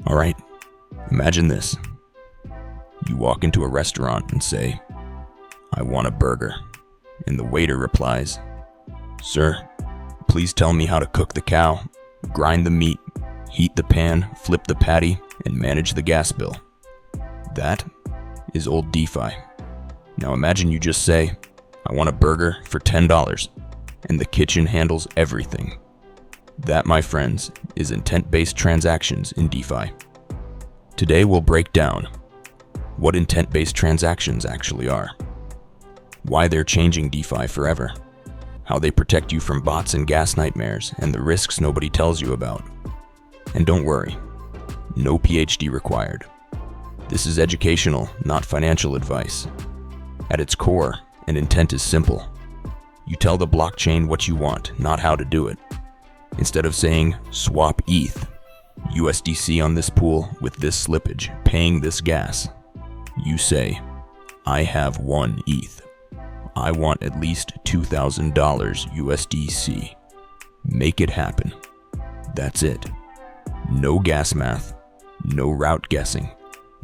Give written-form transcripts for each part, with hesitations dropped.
Alright, imagine this. You walk into a restaurant and say, "I want a burger." And the waiter replies, "Sir, please tell me how to cook the cow, grind the meat, heat the pan, flip the patty, and manage the gas bill." That is old DeFi. Now imagine you just say, "I want a burger for $10, and the kitchen handles everything. That, my friends, is intent-based transactions in DeFi. Today we'll break down what intent-based transactions actually are, why they're changing DeFi forever, how they protect you from bots and gas nightmares, and the risks nobody tells you about. And don't worry, no PhD required. This is educational, not financial advice. At its core, an intent is simple. You tell the blockchain what you want, not how to do it. Instead of saying, "Swap ETH, USDC on this pool with this slippage, paying this gas," you say, "I have 1 ETH. I want at least $2,000 USDC. Make it happen." That's it. No gas math, no route guessing,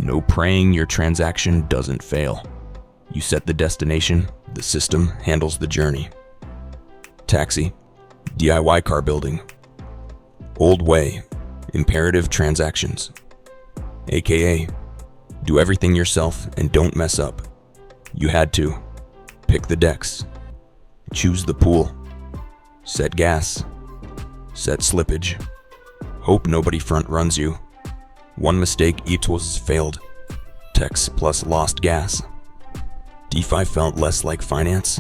no praying your transaction doesn't fail. You set the destination, the system handles the journey. Taxi, DIY car building. Old way, imperative transactions. AKA, do everything yourself and don't mess up. You had to. Pick the decks. Choose the pool. Set gas. Set slippage. Hope nobody front runs you. One mistake equals failed. Techs plus lost gas. DeFi felt less like finance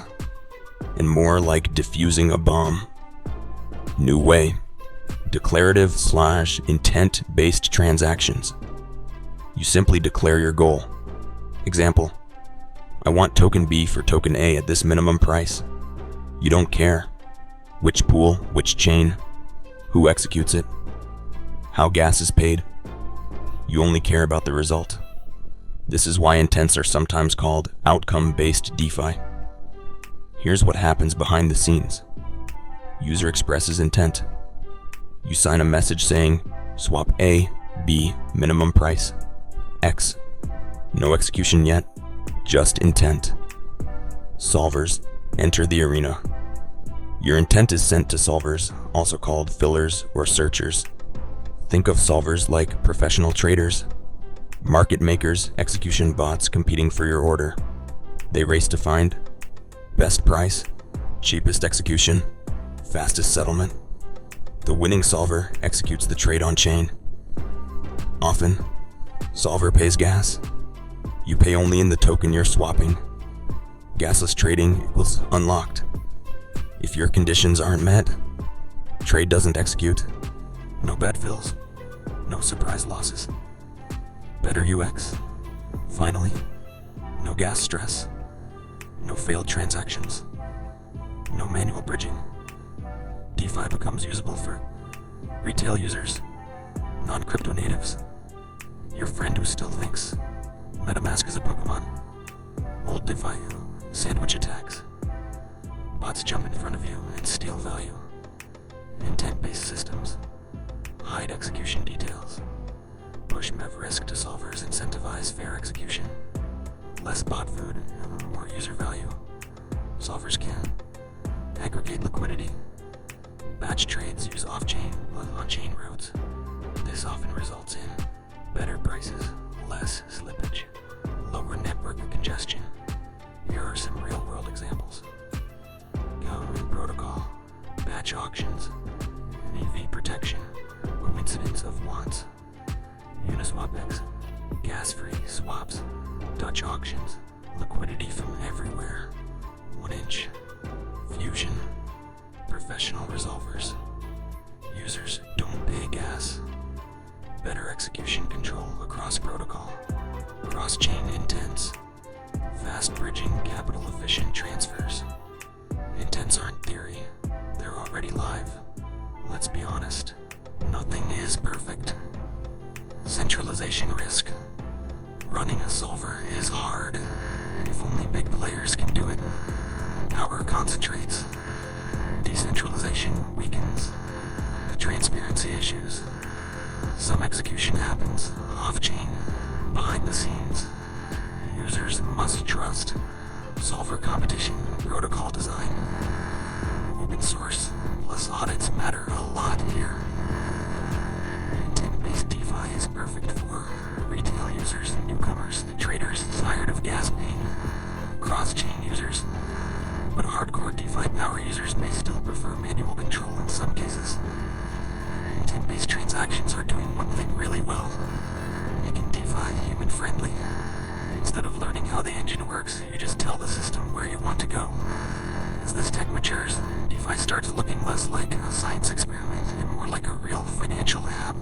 and more like defusing a bomb. New way. Declarative/intent-based transactions. You simply declare your goal. Example, "I want token B for token A at this minimum price." You don't care which pool, which chain, who executes it, how gas is paid. You only care about the result. This is why intents are sometimes called outcome-based DeFi. Here's what happens behind the scenes. User expresses intent. You sign a message saying, "Swap A, B, minimum price, X." No execution yet, just intent. Solvers enter the arena. Your intent is sent to solvers, also called fillers or searchers. Think of solvers like professional traders, market makers, execution bots competing for your order. They race to find best price, cheapest execution, fastest settlement. The winning solver executes the trade on chain. Often, solver pays gas. You pay only in the token you're swapping. Gasless trading equals unlocked. If your conditions aren't met, trade doesn't execute. No bad fills, no surprise losses. Better UX. Finally, no gas stress, no failed transactions, no manual bridging. DeFi becomes usable for retail users, non-crypto natives, your friend who still thinks MetaMask is a Pokemon, old DeFi sandwich attacks, bots jump in front of you and steal value, intent-based systems, hide execution details, push MEV risk to solvers, incentivize fair execution, less bot food, more user value. Solvers can aggregate liquidity. Batch trades use off-chain but on-chain routes. This often results in better prices, less slippage, lower network congestion. Here are some real-world examples. Government protocol, batch auctions, EV protection, coincidence of wants, Uniswap X, gas-free swaps, Dutch auctions, liquidity from everywhere, 1inch, fusion, professional resolvers, users don't pay gas, better execution control across protocol, cross-chain intents, fast bridging, capital-efficient transfers. Intents aren't theory, they're already live. Let's be honest, nothing is perfect. Centralization risk. Running a solver is hard. If only big players can do it. Power concentrates. Decentralization weakens. Transparency issues. Some execution happens, trust, solver competition, protocol design. Open source plus audits matter a lot here. Intent-based DeFi is perfect for retail users, newcomers, traders tired of gas paying, cross-chain users. But hardcore DeFi power users may still prefer manual control in some cases. Intent-based transactions are doing one thing really well, making DeFi human-friendly. Instead of learning how the engine works, you just tell the system where you want to go. As this tech matures, DeFi starts looking less like a science experiment and more like a real financial app.